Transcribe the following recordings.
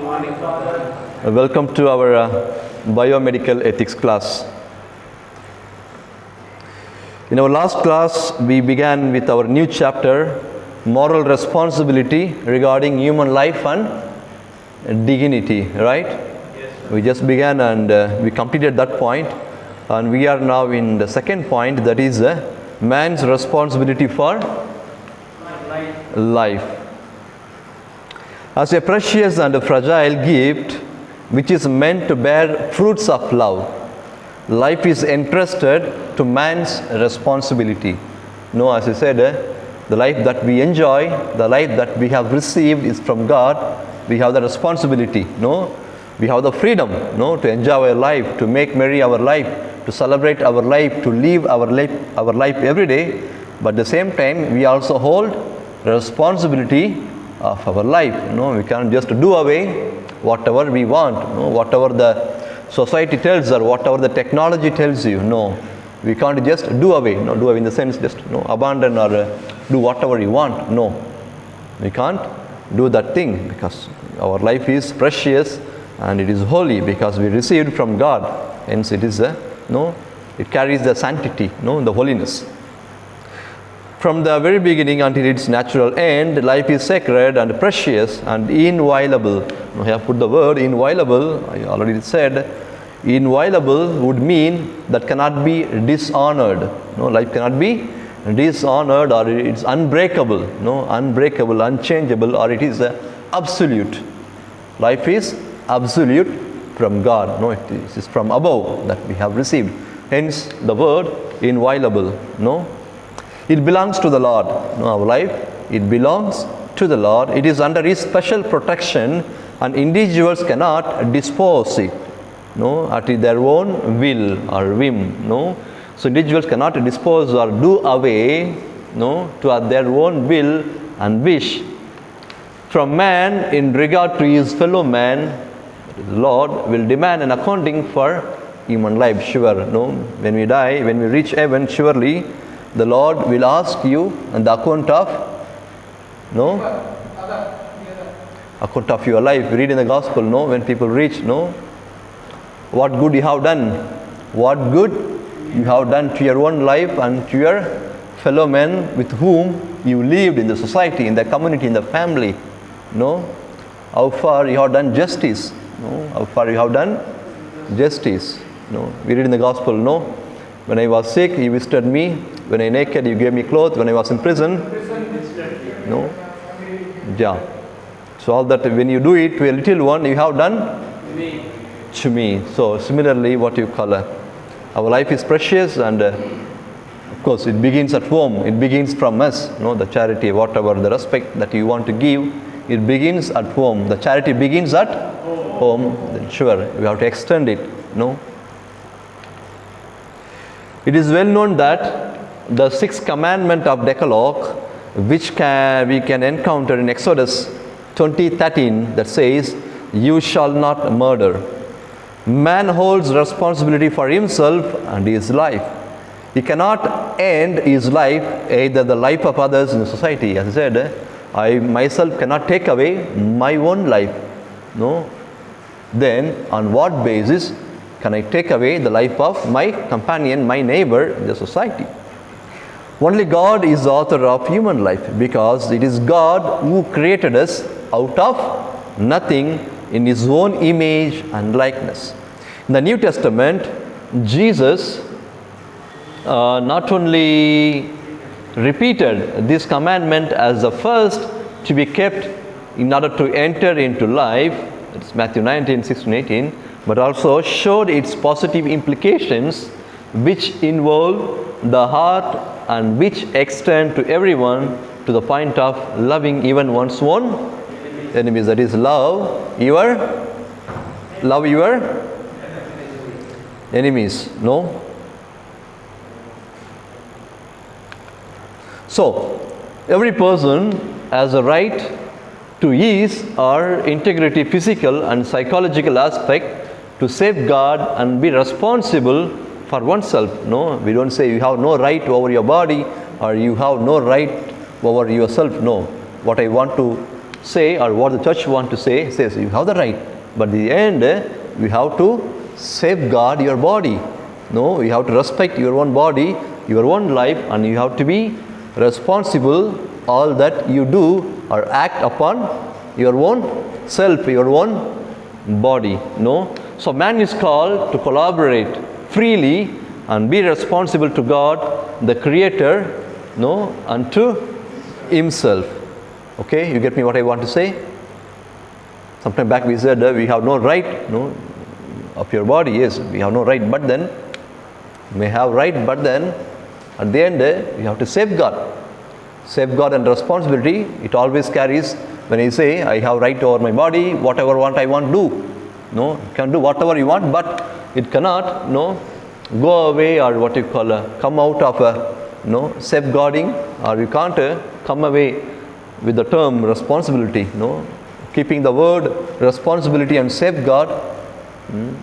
morning, Father. Welcome to our Biomedical Ethics class. In our last class, we began with our new chapter, Moral Responsibility regarding human life and dignity, right? Yes. We just began and we completed that point, and we are now in the second point, that is man's responsibility for life. As a precious and a fragile gift which is meant to bear fruits of love, life is entrusted to man's responsibility. No, as I said, the life that we enjoy, the life that we have received is from God. We have the responsibility, no? We have the freedom, no, to enjoy our life, to make merry our life, to celebrate our life, to live our life every day. But at the same time, we also hold responsibility of our life. No, we can't just do away whatever we want, no, whatever the society tells or whatever the technology tells you. No, we can't just do away. No, do away in the sense just abandon or do whatever you want. No, we can't do that thing, because our life is precious and it is holy because we received from God. Hence, it is it carries the sanctity, the holiness. From the very beginning until its natural end, life is sacred and precious and inviolable. I have put the word inviolable. I already said inviolable would mean that cannot be dishonored. No, life cannot be dishonored, or it's unbreakable. No, unbreakable, unchangeable, or it is absolute. Life is absolute from God. No, it is from above that we have received. Hence the word inviolable. No. It belongs to the Lord. No, our life, it belongs to the Lord. It is under His special protection, and individuals cannot dispose it, no, at their own will or whim. No, so individuals cannot dispose or do away, no, to their own will and wish from man in regard to his fellow man. The Lord will demand an accounting for human life. Sure, no, when we die, when we reach heaven, surely the Lord will ask you and the account of account of your life. We read in the gospel, when people reach, what good you have done, what good you have done to your own life and to your fellow men with whom you lived in the society, in the community, in the family. How far you have done justice. How far you have done justice. We read in the gospel, when I was sick, you visited me. When I naked, you gave me clothes. When I was in prison, yeah. So all that, when you do it to a little one, you have done to me. So similarly, what you call our life is precious, and of course, it begins at home. It begins from us. The charity, whatever the respect that you want to give, it begins at home. The charity begins at home. Then sure, we have to extend it. It is well known that the sixth commandment of Decalogue, which we can encounter in Exodus 20:13, that says, "You shall not murder." Man holds responsibility for himself and his life. He cannot end his life, either the life of others in the society. As I said, I myself cannot take away my own life. No. Then, on what basis can I take away the life of my companion, my neighbor in the society? Only God is the author of human life, because it is God who created us out of nothing in His own image and likeness. In the New Testament, Jesus not only repeated this commandment as the first to be kept in order to enter into life, it's Matthew 19:16-18, but also showed its positive implications, which involve the heart and which extend to everyone to the point of loving even one's own enemies. That is, love your enemies. No? So, every person has a right to his or integrity, physical and psychological aspect, to safeguard and be responsible for oneself. No, we don't say you have no right over your body or you have no right over yourself. No, what I want to say, or what the church want to say, says you have the right, but at the end, you have to safeguard your body. No, you have to respect your own body, your own life, and you have to be responsible all that you do or act upon your own self, your own body. No, so man is called to collaborate freely and be responsible to God, the Creator, no, and to himself. Okay, you get me what I want to say? Sometime back we said we have no right, no, of your body. Yes, we have no right, but then may have right, but then at the end we have to safeguard and responsibility. It always carries. When I say I have right over my body, whatever I want to do, no, you can do whatever you want, but it cannot, no, go away, or what you call come out of a, no, safeguarding, or you can't come away with the term responsibility. No, keeping the word responsibility and safeguard, you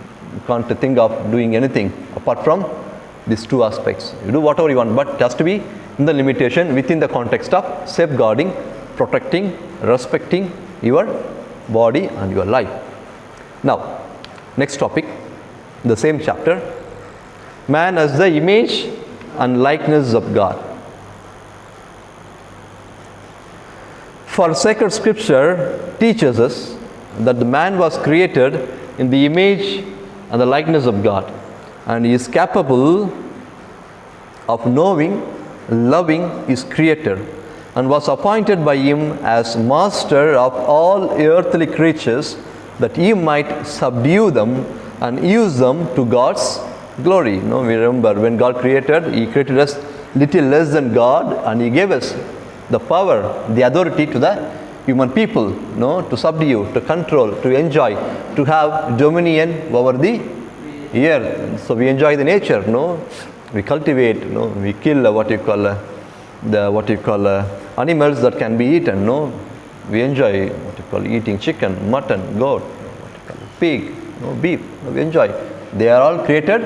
can't think of doing anything apart from these two aspects. You do whatever you want, but it has to be in the limitation, within the context of safeguarding, protecting, respecting your body and your life. Now, next topic, the same chapter. Man as the image and likeness of God. For sacred scripture teaches us that the man was created in the image and the likeness of God, and he is capable of knowing, loving his Creator, and was appointed by him as master of all earthly creatures, that he might subdue them and use them to God's glory. No, we remember when God created, he created us little less than God, and he gave us the power, the authority to the human people, no, to subdue, to control, to enjoy, to have dominion over the earth. So we enjoy the nature, no, we cultivate, no, we kill animals that can be eaten, no, we enjoy eating chicken, mutton, goat, pig, no, beef, no, we enjoy. They are all created,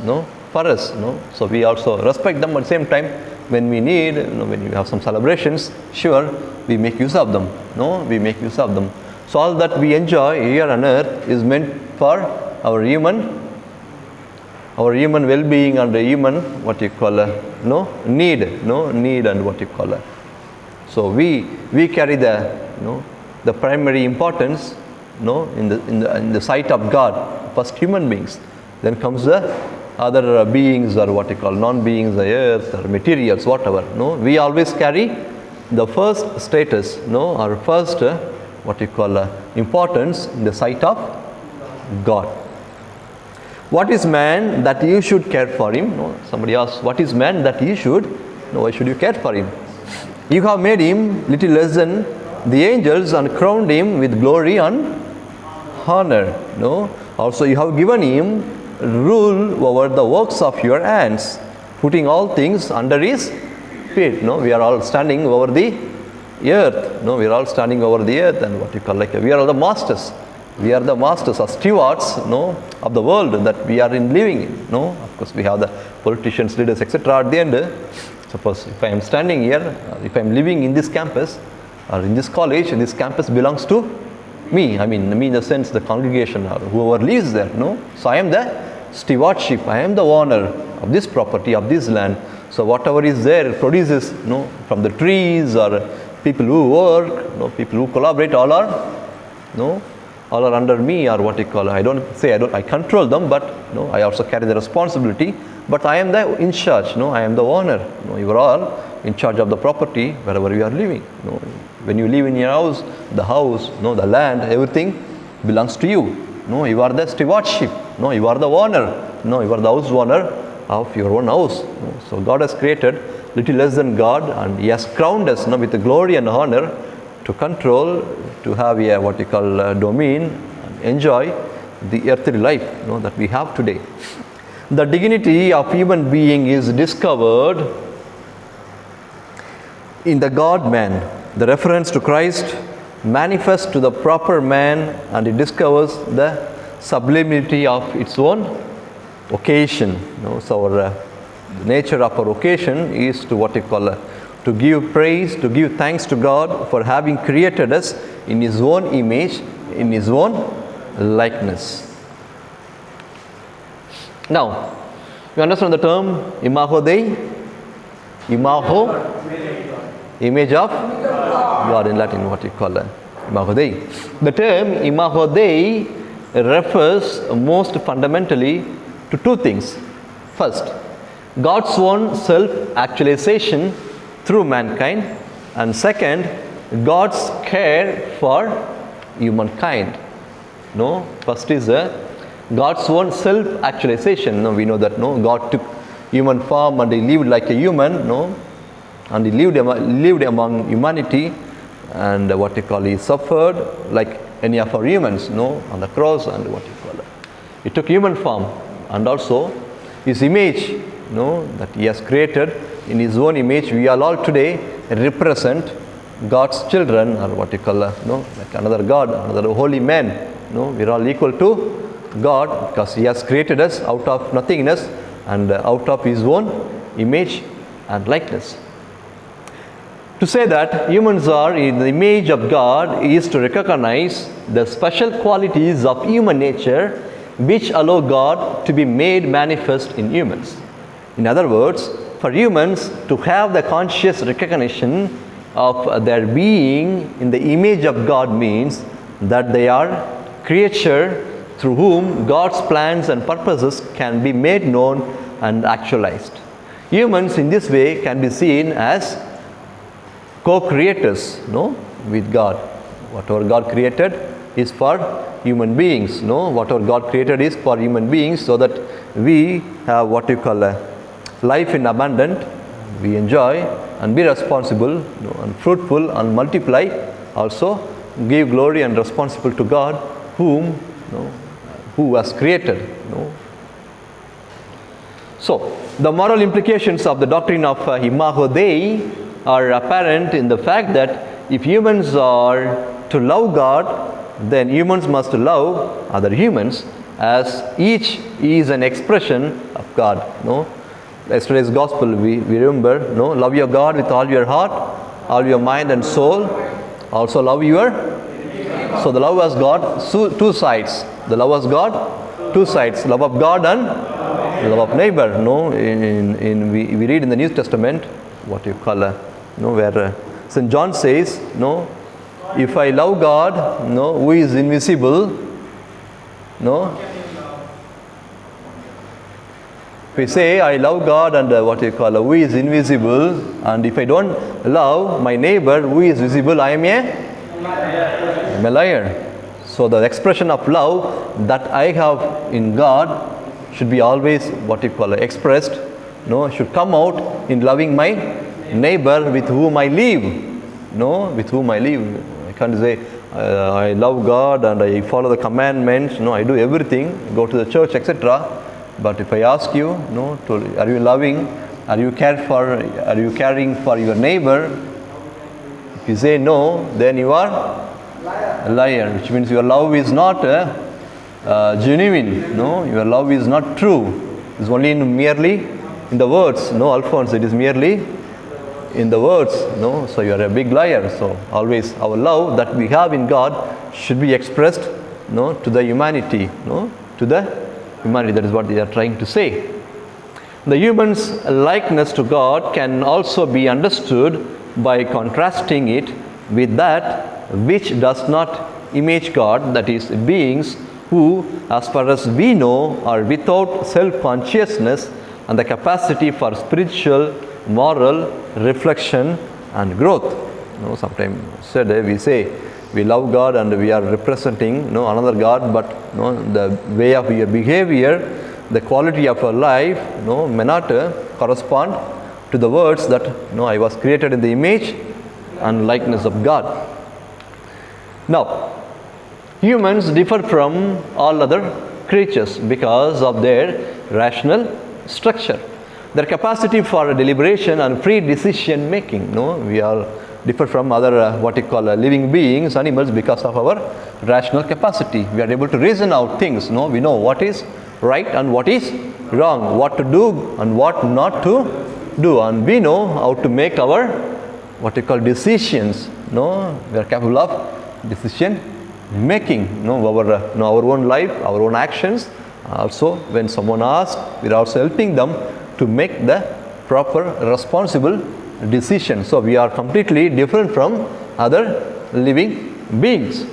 no, for us, no. So we also respect them. At the same time, when we need, when we have some celebrations, sure, we make use of them. No, we make use of them. So all that we enjoy here on earth is meant for our human well-being and the human need and what you call. So we carry the primary importance, in the sight of God. First human beings, then comes the other beings, or what you call non-beings, the earth or materials, whatever. No, we always carry the first status, or first importance in the sight of God. What is man that you should care for him? No, somebody asks, what is man that you should? No, why should you care for him? You have made him little less than the angels and crowned him with glory and honor. No, also you have given him rule over the works of your hands, putting all things under his feet. No, we are all standing over the earth. No, we are all standing over the earth, and we are all the masters. We are the masters or stewards, of the world that we are living in. No, of course we have the politicians, leaders, etc. At the end, suppose if I am standing here, if I am living in this campus or in this college, this campus belongs to me. I mean in the sense the congregation or whoever lives there. No, so I am the stewardship. I am the owner of this property, of this land. So whatever is there produces, from the trees or people who work, people who collaborate, all are under me, or I control them, but I also carry the responsibility. But I am the in charge. I am the owner. You are all in charge of the property wherever you are living. When you live in your house, the land, everything belongs to you. You are the stewardship. You are the owner. You are the house owner of your own house. So God has created little less than God, and He has crowned us with the glory and honor to control, to have a domain, and enjoy the earthly life that we have today. The dignity of human being is discovered in the God-man. The reference to Christ manifests to the proper man, and it discovers the sublimity of its own occasion. So our the nature of our occasion is to to give praise, to give thanks to God for having created us in His own image, in His own likeness. Now, you understand the term imago Dei? Imago, image of God in Latin, what you call imago Dei. The term imago Dei refers most fundamentally to two things. First, God's own self-actualization through mankind, and second, God's care for humankind. No, first is God's own self-actualization. No, we know that God took human form and He lived like a human. And He lived among humanity, and He suffered like any of our humans. On the cross, and He took human form, and also His image. That He has created in His own image. We all today represent God's children, or like another God, another holy man. We are all equal to God because He has created us out of nothingness and out of His own image and likeness. To say that humans are in the image of God is to recognize the special qualities of human nature which allow God to be made manifest in humans. In other words, for humans to have the conscious recognition of their being in the image of God means that they are creature through whom God's plans and purposes can be made known and actualized. Humans in this way can be seen as co-creators with God. Whatever God created is for human beings. Whatever God created is for human beings, so that we have life in abundance, we enjoy and be responsible and fruitful and multiply, also give glory and responsible to God who has created. So, the moral implications of the doctrine of imago Dei are apparent in the fact that if humans are to love God, then humans must love other humans, as each is an expression of God. Yesterday's gospel, we remember, love your God with all your heart, all your mind and soul. Also love your. So the love has got two sides. The love has got two sides: love of God and love of neighbor. We read in the New Testament where St. John says, if I love God, who is invisible, if we say I love God and who is invisible, and if I don't love my neighbor who is visible, I am a liar. So the expression of love that I have in God should be always expressed, should come out in loving my neighbor with whom I live. With whom I live. I can't say I love God and I follow the commandments. I do everything, go to the church, etc. But if I ask you, are you loving? Are you caring for your neighbor? If you say no, then you are a liar, which means your love is not genuine. Your love is not true. It's only merely in the words. Alphonse, it is merely in the words. So you are a big liar. So always our love that we have in God should be expressed to the humanity. To the humanity. That is what they are trying to say. The human's likeness to God can also be understood by contrasting it with that which does not image God, that is, beings who, as far as we know, are without self-consciousness and the capacity for spiritual, moral reflection and growth. Sometimes we say we love God and we are representing another God, but the way of your behavior, the quality of our life may not correspond to the words that I was created in the image and likeness of God. Now, humans differ from all other creatures because of their rational structure, their capacity for deliberation and free decision making. We are differ from other living beings, animals, because of our rational capacity. We are able to reason out things. We know what is right and what is wrong, what to do and what not to do, and we know how to make our what you call decisions. No, we are capable of decision making. No, our own life, our own actions. Also, when someone asks, we are also helping them to make the proper, responsible decision. So we are completely different from other living beings.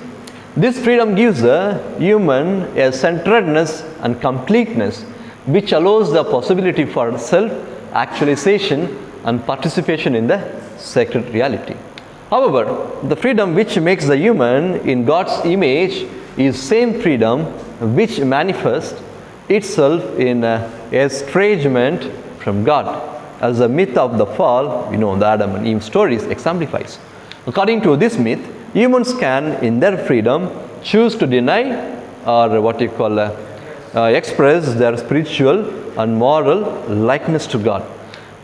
This freedom gives a human a centeredness and completeness, which allows the possibility for self-actualization and participation in the sacred reality. However, the freedom which makes the human in God's image is same freedom which manifests itself in estrangement from God, as the myth of the fall, the Adam and Eve stories exemplifies. According to this myth, humans can, in their freedom, choose to deny or express their spiritual and moral likeness to God,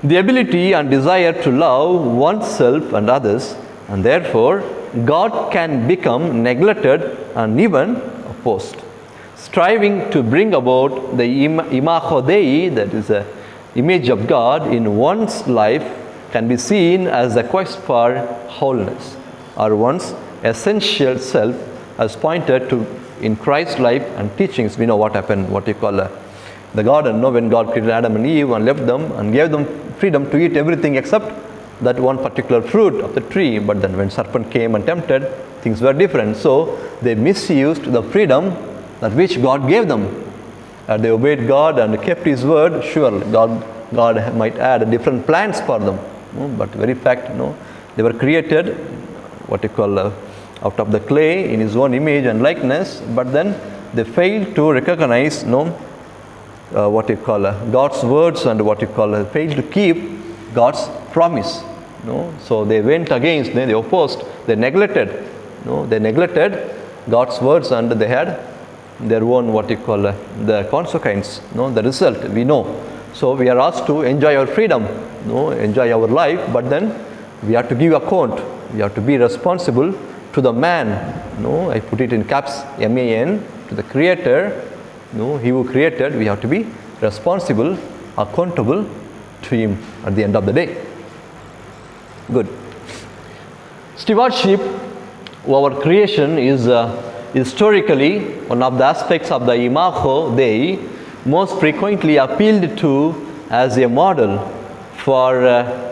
the ability and desire to love oneself and others, and therefore God can become neglected and even opposed. Striving to bring about the imago Dei, that is the image of God in one's life, can be seen as a quest for wholeness, or one's essential self, as pointed to in Christ's life and teachings. We know what happened, the garden, when God created Adam and Eve and left them and gave them freedom to eat everything except that one particular fruit of the tree. But then when serpent came and tempted, things were different. So they misused the freedom that which God gave them. They obeyed God and kept His word. Sure, God might add different plans for them, but very fact, they were created out of the clay in His own image and likeness. But then they failed to recognize God's words and failed to keep God's promise. So they went against, they opposed, they neglected God's words, and they had their own the consequence, the result we know. So we are asked to enjoy our freedom, enjoy our life, but then we have to give account. We have to be responsible to the man. I put it in caps, M-A-N, to the Creator. He who created, we have to be responsible, accountable to Him at the end of the day. Good. Stewardship over creation is historically one of the aspects of the imago Dei most frequently appealed to as a model, for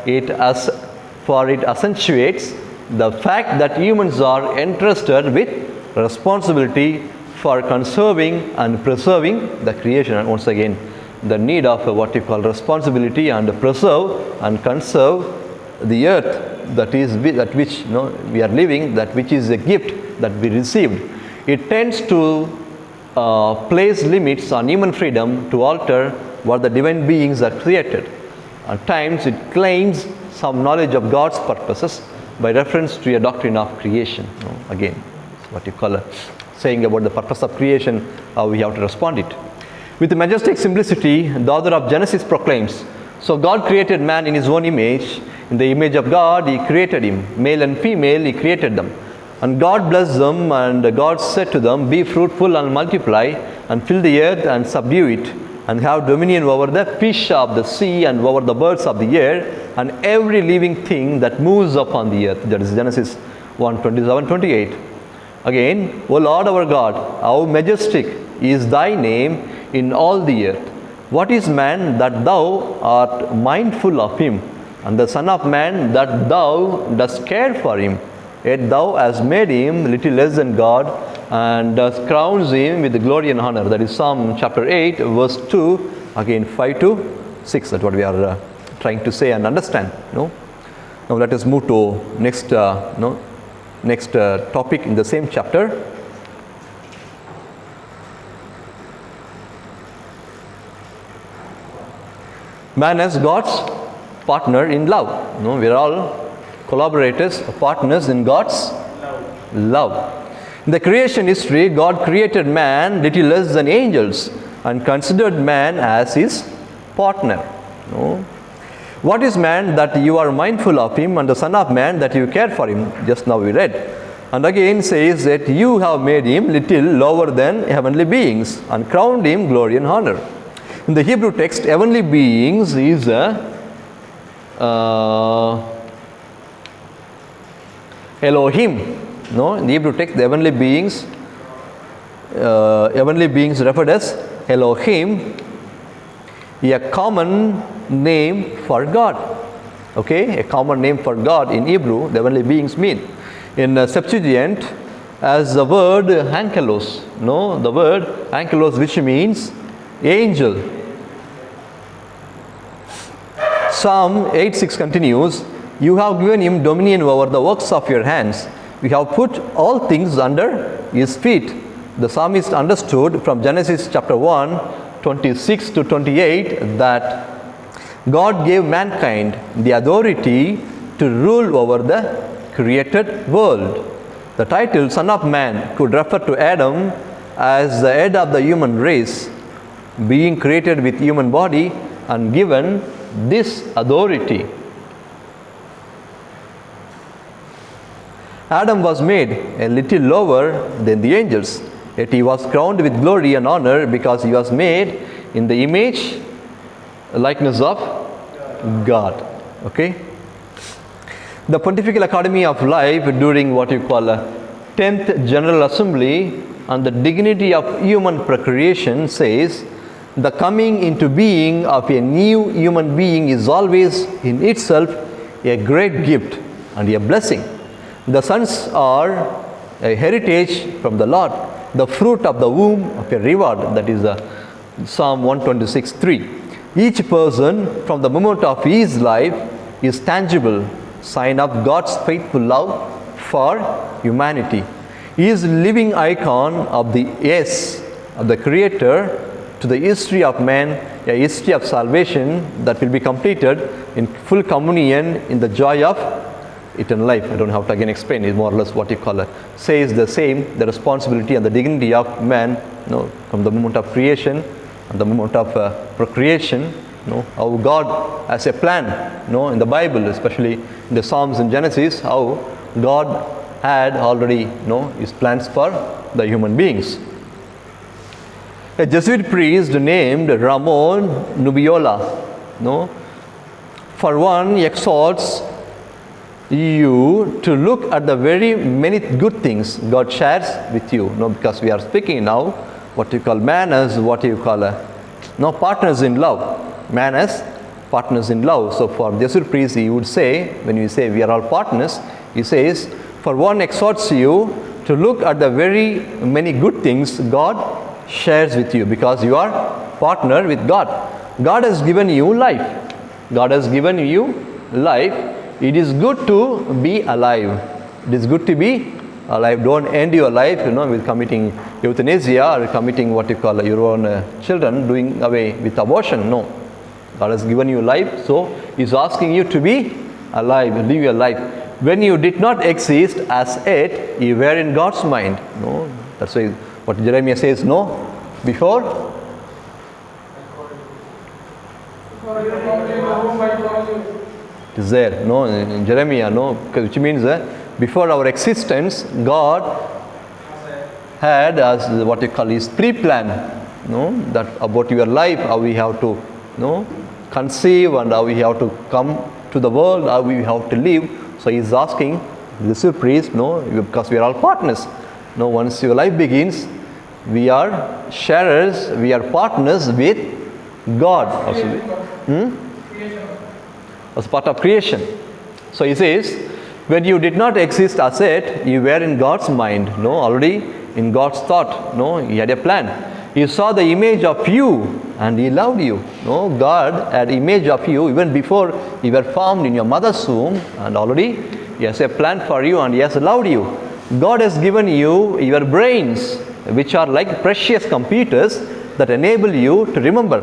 it accentuates the fact that humans are entrusted with responsibility for conserving and preserving the creation. And once again, the need of responsibility and preserve and conserve the earth that which we are living, that which is a gift that we received. It tends to place limits on human freedom to alter what the divine beings are created. At times it claims some knowledge of God's purposes by reference to a doctrine of creation. Again, saying about the purpose of creation, how we have to respond it. With majestic simplicity, the author of Genesis proclaims, "So God created man in His own image. In the image of God He created him. Male and female He created them. And God blessed them, and God said to them, Be fruitful and multiply, and fill the earth and subdue it, and have dominion over the fish of the sea, and over the birds of the air, and every living thing that moves upon the earth." That is Genesis 1:27-28. Again, "O Lord our God, how majestic is Thy name in all the earth. What is man that Thou art mindful of him, and the Son of Man that Thou dost care for him? Yet Thou hast made him little less than God, and dost crown him with glory and honor." That is Psalm chapter 8, verse 2, again 5-6. That's what we are trying to say and understand. Now let us move to next topic in the same chapter. Man as God's partner in love. We are all collaborators, partners in God's love. In the creation history, God created man little less than angels and considered man as His partner. What is man that you are mindful of him, and the Son of Man that you care for him? Just now we read. And again says that you have made him little lower than heavenly beings and crowned him glory and honor. In the Hebrew text, heavenly beings is Elohim. No, in the Hebrew text, the heavenly beings referred as Elohim, a common name for God. Okay, a common name for God in Hebrew, the heavenly beings mean. In Septuagint, as the word angelos, no, the word angelos, which means angel. Psalm 8:6 continues, you have given him dominion over the works of your hands. We have put all things under his feet. The psalmist understood from Genesis chapter 1, 26 to 28 that God gave mankind the authority to rule over the created world. The title Son of Man could refer to Adam as the head of the human race, being created with human body and given this authority. Adam was made a little lower than the angels, yet he was crowned with glory and honor because he was made in the image, likeness of God. Okay? The Pontifical Academy of Life during what you call a 10th General Assembly on the dignity of human procreation says, the coming into being of a new human being is always in itself a great gift and a blessing. The sons are a heritage from the Lord, the fruit of the womb of a reward. That is Psalm 126:3. Each person from the moment of his life is tangible sign of God's faithful love for humanity. He is living icon of the yes of the Creator to the history of man, a history of salvation that will be completed in full communion in the joy of eternal life. I don't have to again explain. It's more or less what you call it. Says the same, the responsibility and the dignity of man, from the moment of creation and the moment of procreation, how God has a plan, in the Bible, especially in the Psalms and Genesis, how God had already, his plans for the human beings. A Jesuit priest named Ramon Nubiola, for one, exhorts you to look at the very many good things God shares with you. Because we are speaking now what you call man as what you call partners in love. Man as partners in love. So for Jesuit priest, he would say, when we say we are all partners, he says, for one exhorts you to look at the very many good things God shares with you, because you are partner with God. God has given you life. God has given you life. It is good to be alive. It is good to be alive. Don't end your life, with committing euthanasia or committing what you call your own children, doing away with abortion. No. God has given you life, so He's asking you to be alive, live your life. When you did not exist as yet, you were in God's mind. No. That's why what Jeremiah says, before it is there, in Jeremiah, which means before our existence, God had as what you call His pre-plan, that about your life, how we have to, conceive and how we have to come to the world, how we have to live. So He's asking this priest, because we are all partners. Once your life begins, we are sharers, we are partners with God. As part of creation. So he says, when you did not exist as yet, you were in God's mind, already in God's thought. He had a plan. He saw the image of you and He loved you. God had image of you even before you were formed in your mother's womb, and already He has a plan for you and He has loved you. God has given you your brains, which are like precious computers that enable you to remember.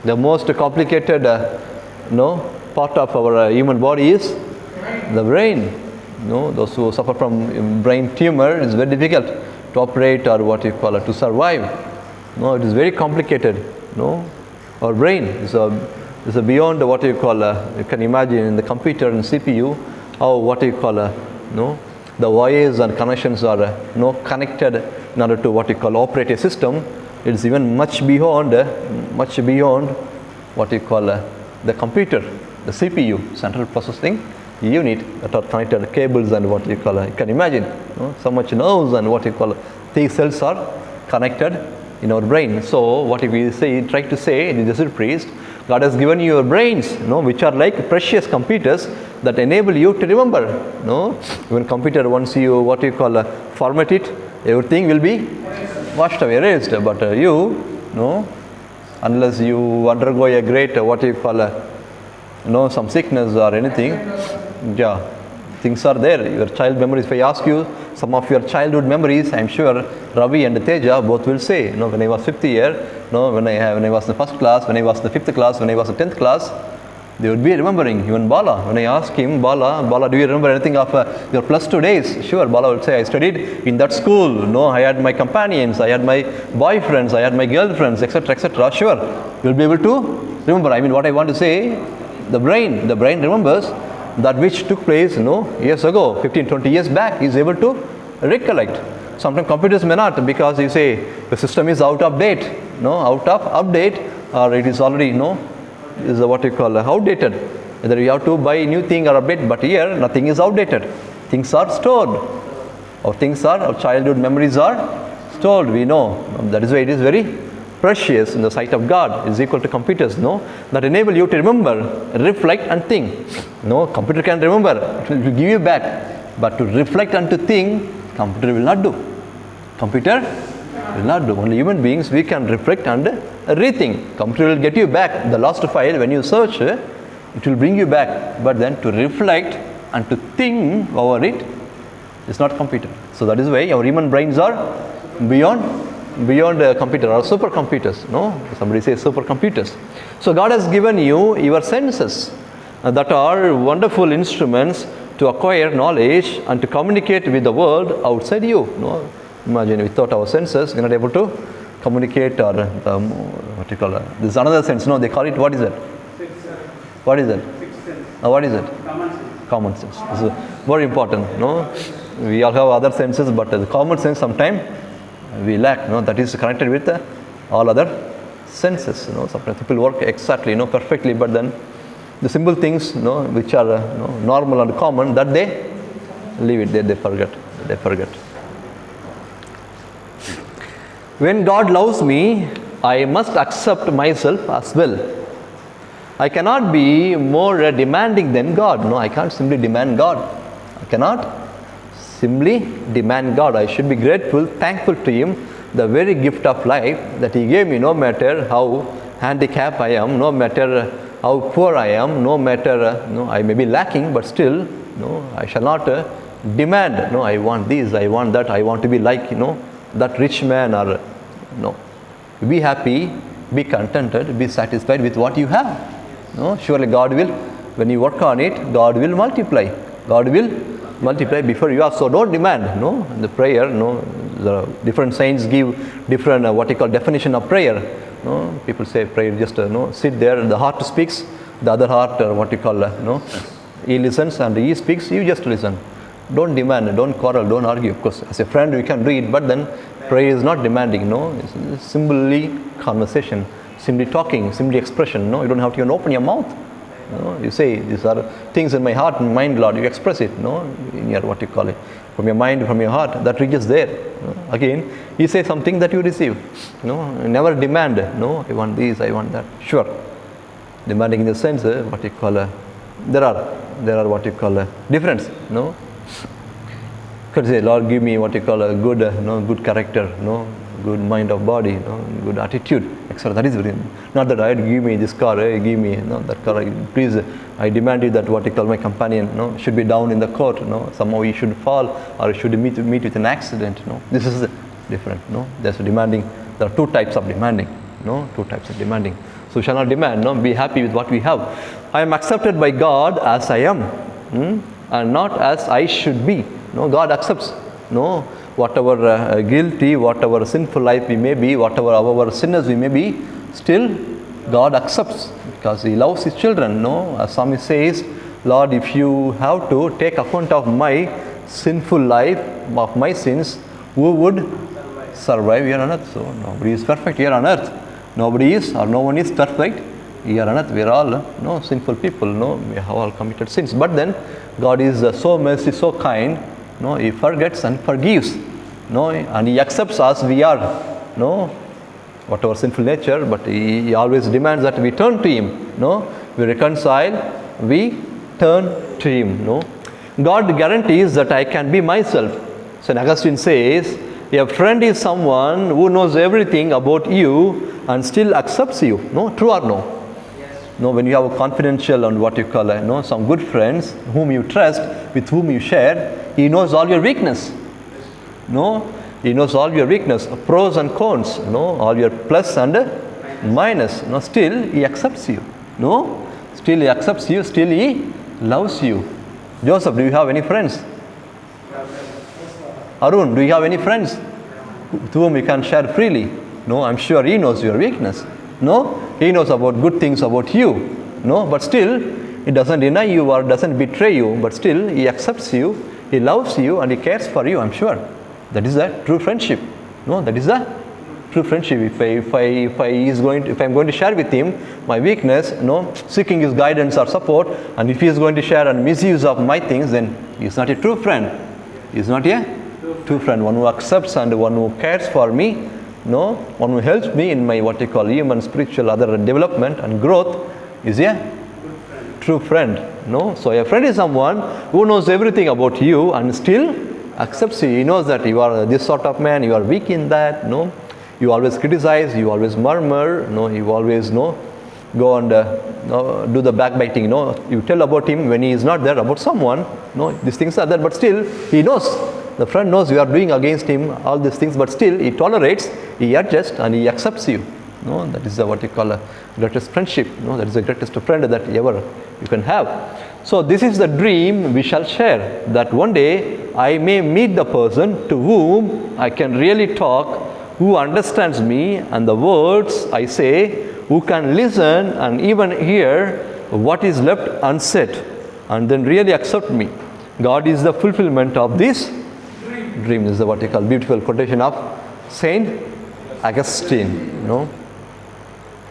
The most complicated part of our human body is the brain. Those who suffer from brain tumor, it's very difficult to operate or what you call it, to survive. It is very complicated. Our brain is beyond what you call you can imagine in the computer and CPU how what you call the wires and connections are connected in order to what you call operating system. It is even much beyond what you call the computer, the CPU, central processing unit that are connected cables and what you call, you can imagine, so much nerves and what you call, these cells are connected in our brain. So what if we try to say in the Jesuit priest, God has given you your brains, which are like precious computers that enable you to remember. Even computer, once you what you call format it, everything will be washed away, erased. But you, unless you undergo a great what you call some sickness or anything, yeah, things are there. Your child memories. If I ask you some of your childhood memories, I'm sure Ravi and Teja both will say, when I was 5th year, when I was in the 1st class, when I was in the 5th class, when I was in the 10th class, they would be remembering. Even Bala, when I ask him, Bala, do you remember anything of your plus 2 days? Sure, Bala would say, I studied in that school. I had my companions, I had my boyfriends, I had my girlfriends, etc., etc. Sure, you'll be able to remember. I mean, what I want to say, the brain remembers that which took place, years ago, 15, 20 years back, is able to recollect. Sometimes computers may not, because you say the system is out of date, out of update, or it is already, is what you call outdated. Whether you have to buy a new thing or update, but here nothing is outdated. Things are stored. Our childhood memories are stored. We know that is why it is very precious in the sight of God. It is equal to computers, that enable you to remember, reflect, and think. Computer can remember, it will give you back, but to reflect and to think, computer will not do. Computer will not do. Only human beings, we can reflect and rethink. Computer will get you back the lost file. When you search, it will bring you back. But then to reflect and to think over it is not computer. So that is why our human brains are beyond computer or supercomputers. Somebody says supercomputers. So God has given you your senses that are wonderful instruments to acquire knowledge and to communicate with the world outside you. Imagine without our senses, you're not able to communicate, or what you call it? This is another sense. They call it, what is it? What is it? What is it? Common sense. This is very important. We all have other senses, but the common sense sometimes we lack. That is connected with all other senses. Sometimes people work exactly, perfectly, but then the simple things, which are normal and common, that they leave it. They forget. When God loves me, I must accept myself as well. I cannot be more demanding than God. I can't simply demand God. I cannot simply demand God. I should be grateful, thankful to Him, the very gift of life that He gave me, no matter how handicapped I am, no matter how poor I am, no matter I may be lacking, but still, I shall not demand. I want this, I want that, I want to be like, that rich man, or be happy, be contented, be satisfied with what you have. Surely God will, when you work on it, God will multiply. God will multiply before you ask. So don't demand. In the prayer, the different saints give different what you call definition of prayer. People say prayer just sit there, the heart speaks, the other heart, what you call he listens and he speaks, you just listen. Don't demand, don't quarrel, don't argue. Of course, as a friend we can do it, but then prayer is not demanding. It's simply conversation, simply talking, simply expression. You don't have to even open your mouth. You say, these are things in my heart and mind, Lord. You express it, in your what you call it, from your mind, from your heart, that reaches there. Again, you say something that you receive. Never demand. I want this, I want that. Sure, demanding in the sense, what you call there are what you call difference. Could say, Lord, give me what you call a good, good character, good mind of body, good attitude, etc. That is very, not that I give me this car, give me that car. Please, I demand you that what you call my companion, should be down in the court. Somehow he should fall or he should meet with an accident. This is different. There's a demanding. There are two types of demanding. Two types of demanding. So we shall not demand. Be happy with what we have. I am accepted by God as I am, and not as I should be. God accepts. Whatever guilty, whatever sinful life we may be, whatever our sinners we may be, still God accepts, because He loves His children. As Psalmist says, Lord, if you have to take account of my sinful life, of my sins, who would survive here on earth? So nobody is perfect here on earth. Nobody is, or no one is perfect We are all sinful people. We have all committed sins. But then God is so mercy, so kind. He forgets and forgives. And He accepts us. We are whatever sinful nature, but He always demands that we turn to Him. We reconcile. We turn to Him. God guarantees that I can be myself. St. Augustine says, a friend is someone who knows everything about you and still accepts you. True or no? Yes. When you have a confidential and what you call some good friends whom you trust, with whom you share, he knows all your weakness. He knows all your weakness, pros and cons, all your plus and minus. Still he accepts you. Still he accepts you, still he loves you. Joseph, do you have any friends? Arun, do you have any friends with whom you can share freely? I'm sure he knows your weakness. He knows about good things about you. But still, he doesn't deny you or doesn't betray you. But still, he accepts you, he loves you, and he cares for you, I'm sure. That is a true friendship. That is a true friendship. If I'm going to share with him my weakness, seeking his guidance or support, and if he is going to share and misuse of my things, then he is not a true friend. He is not a true friend. One who accepts and one who cares for me, one who helps me in my human, spiritual, other development and growth is a true friend. So a friend is someone who knows everything about you and still accepts you. He knows that you are this sort of man, you are weak in that. You always criticize, you always murmur, you always go and do the backbiting. You tell about him when he is not there about someone. These things are there, but still he knows. The friend knows you are doing against him all these things, but still he tolerates, he adjusts, and he accepts you. That is what you call a greatest friendship. That is the greatest friend that ever you can have. So this is the dream we shall share, that one day I may meet the person to whom I can really talk, who understands me and the words I say, who can listen and even hear what is left unsaid, and then really accept me. God is the fulfillment of this dream. This is what you call beautiful quotation of Saint Augustine.